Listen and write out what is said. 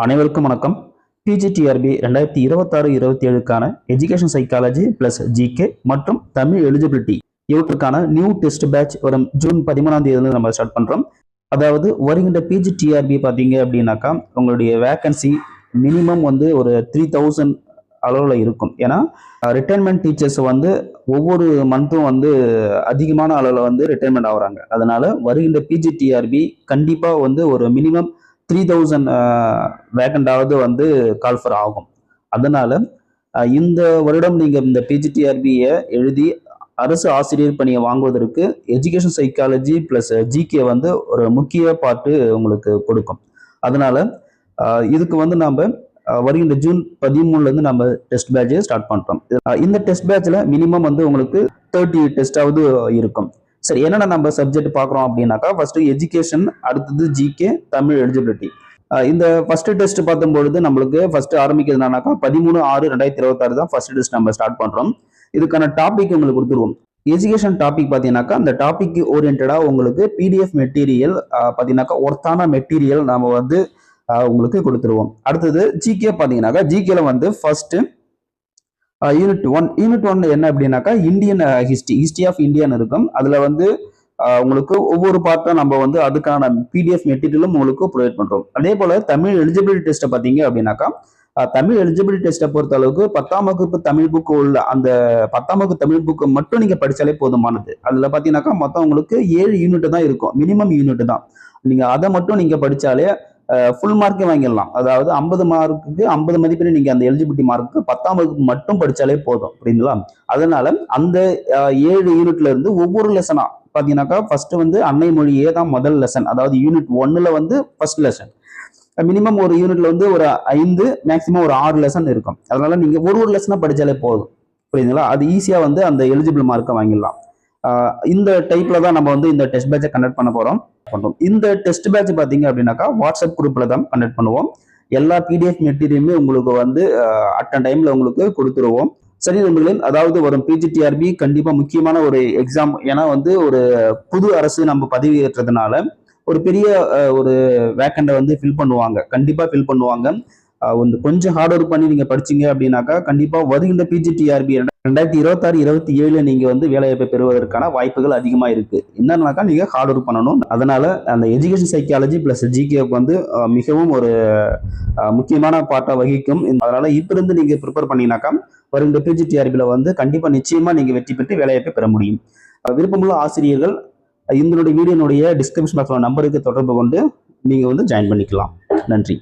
அனைவருக்கும் வணக்கம். பிஜிடிஆர்பி 2026-27க்கான எஜுகேஷன் சைக்காலஜி பிளஸ் ஜிகே மற்றும் தமிழ் எலிஜிபிலிட்டி இவற்றுக்கான நியூ டெஸ்ட் பேட்ச் வரும் ஜூன் 13 நம்ம ஸ்டார்ட் பண்றோம். அதாவது வருகின்ற பிஜிடிஆர்பி பார்த்தீங்க அப்படின்னாக்கா உங்களுடைய வேகன்சி மினிமம் ஒரு 3000 அளவில் இருக்கும். ஏன்னா ரிட்டைர்மெண்ட் டீச்சர்ஸ் ஒவ்வொரு மந்த்தும் அதிகமான அளவில் ரிட்டைர்மெண்ட் ஆகுறாங்க. அதனால வருகின்ற பிஜிடிஆர்பி கண்டிப்பாக ஒரு மினிமம் 3000 வேகண்டாவது கால்ஃபர் ஆகும். அதனால இந்த வருடம் நீங்க இந்த பிஜிடிஆர்பியை எழுதி அரசு ஆசிரியர் பணியை வாங்குவதற்கு எஜுகேஷன் சைக்காலஜி பிளஸ் ஜிகே ஒரு முக்கிய பாட்டு உங்களுக்கு கொடுக்கும். அதனால இதுக்கு நம்ம வருகின்ற ஜூன் 13 நம்ம டெஸ்ட் பேட்சை ஸ்டார்ட் பண்றோம். இந்த டெஸ்ட் பேட்ச்ல மினிமம் உங்களுக்கு 30 டெஸ்டாவது இருக்கும். சரி, என்னென்ன நம்ம சப்ஜெக்ட் பார்க்குறோம் அப்படின்னாக்கா ஃபர்ஸ்ட் எஜுகேஷன், அடுத்தது ஜிகே, தமிழ் எலிஜிபிலிட்டி. இந்த ஃபர்ஸ்ட் டெஸ்ட் பார்க்கும்பொழுது நம்மளுக்கு ஃபர்ஸ்ட் ஆரம்பிக்கிறது என்னன்னாக்கா 13/6/2026 தான் ஃபர்ஸ்ட் டெஸ்ட் நம்ம ஸ்டார்ட் பண்றோம். இதுக்கான டாபிக் உங்களுக்கு கொடுத்துருவோம். எஜுகேஷன் டாபிக் பார்த்தீங்கன்னாக்கா அந்த டாபிக் ஓரியன்டா உங்களுக்கு பிடிஎஃப் மெட்டீரியல் பார்த்தீங்கன்னாக்கா ஒர்த்தான மெட்டீரியல் நம்ம உங்களுக்கு கொடுத்துருவோம். அடுத்தது ஜிகே பார்த்தீங்கன்னாக்கா ஜிகேல ஃபர்ஸ்ட் யூனிட் ஒன் என்ன அப்படின்னாக்கா இந்தியன் ஹிஸ்டரி ஆஃப் இந்தியன் இருக்கும். அதுல உங்களுக்கு ஒவ்வொரு பார்ட்டா நம்ம அதுக்கான பிடிஎஃப் மெட்டீரியலும் உங்களுக்கு ப்ரொவைட் பண்றோம். அதே போல தமிழ் எலிஜிபிலிட்டி டெஸ்ட்டை பார்த்தீங்க அப்படின்னாக்கா தமிழ் எலிஜிபிலிட்டி டெஸ்ட்டை பொறுத்த அளவுக்கு 10ஆம் வகுப்பு தமிழ் புக்கு உள்ள அந்த 10ஆம் வகுப்பு தமிழ் புக்கு மட்டும் நீங்க படிச்சாலே போதுமானது. அதுல பாத்தீங்கன்னாக்கா மொத்தம் உங்களுக்கு 7 யூனிட் தான் இருக்கும், மினிமம் யூனிட் தான். நீங்க அதை மட்டும் நீங்க படிச்சாலே ஃபுல் மார்க்கே வாங்கிடலாம். அதாவது 50 மார்க்குக்கு 50 மதிப்பெண் நீங்க அந்த எலிஜிபிலிட்டி மார்க்கு 10ஆம் வகுப்பு மட்டும் படிச்சாலே போதும். புரியுதுங்களா? அதனால அந்த 7 யூனிட்ல இருந்து ஒவ்வொரு லெசனா பாத்தீங்கன்னாக்கா ஃபர்ஸ்ட் அன்னை மொழியே தான் முதல் லெசன். அதாவது யூனிட் 1ல ஃபர்ஸ்ட் லெசன். மினிமம் ஒரு யூனிட்ல ஒரு 5 மேக்சிமம் ஒரு 6 லெசன் இருக்கும். அதனால நீங்க ஒரு லெசனா படிச்சாலே போதும். புரியுதுங்களா? அது ஈஸியா அந்த எலிஜிபிள் மார்க்கை வாங்கிடலாம். இந்த டைப்ல தான் நம்ம இந்த டெஸ்ட் பேட்சை கண்டக்ட் பண்ண போறோம். இந்த டெஸ்ட் பேட்ச் பாத்தீங்க அப்படின்னாக்கா வாட்ஸ்அப் குரூப்ல தான் கண்டக்ட் பண்ணுவோம். எல்லா பிடிஎஃப் மெட்டீரியலுமே உங்களுக்கு அட் டைம்ல உங்களுக்கு கொடுத்துருவோம். சரி நண்பர்களே, அதாவது வரும் பிஜிடிஆர்பி கண்டிப்பா முக்கியமான ஒரு எக்ஸாம். ஏன்னா ஒரு புது அரசு நம்ம பதவி ஏற்றதுனால ஒரு பெரிய ஒரு வேக்கண்டை ஃபில் பண்ணுவாங்க, கண்டிப்பா ஃபில் பண்ணுவாங்க. கொஞ்சம் ஹார்ட் ஒர்க் பண்ணி நீங்க படிச்சீங்க அப்படின்னாக்கா கண்டிப்பா வருகின்ற பிஜிடிஆர்பி 2026-27 நீங்க வேலைவாய்ப்பை பெறுவதற்கான வாய்ப்புகள் அதிகமா இருக்கு. என்னன்னாக்கா நீங்க ஹார்ட் ஒர்க் பண்ணணும். அதனால அந்த எஜுகேஷன் சைக்காலஜி பிளஸ் ஜிகேக்கு மிகவும் ஒரு முக்கியமான பார்ட்டா வகிக்கும். அதனால இப்ப இருந்து நீங்க ப்ரிப்பேர் பண்ணீங்கன்னாக்கா வருகின்ற பிஜிடிஆர்பில கண்டிப்பா நிச்சயமா நீங்க வெற்றி பெற்று வேலைவாய்ப்பை பெற முடியும். விருப்பமுள்ள ஆசிரியர்கள் இந்த வீடியோனுடைய டிஸ்கிரிப்ஷன் பாக்ஸ்ல நம்பருக்கு தொடர்பு கொண்டு நீங்க ஜாயின் பண்ணிக்கலாம். நன்றி.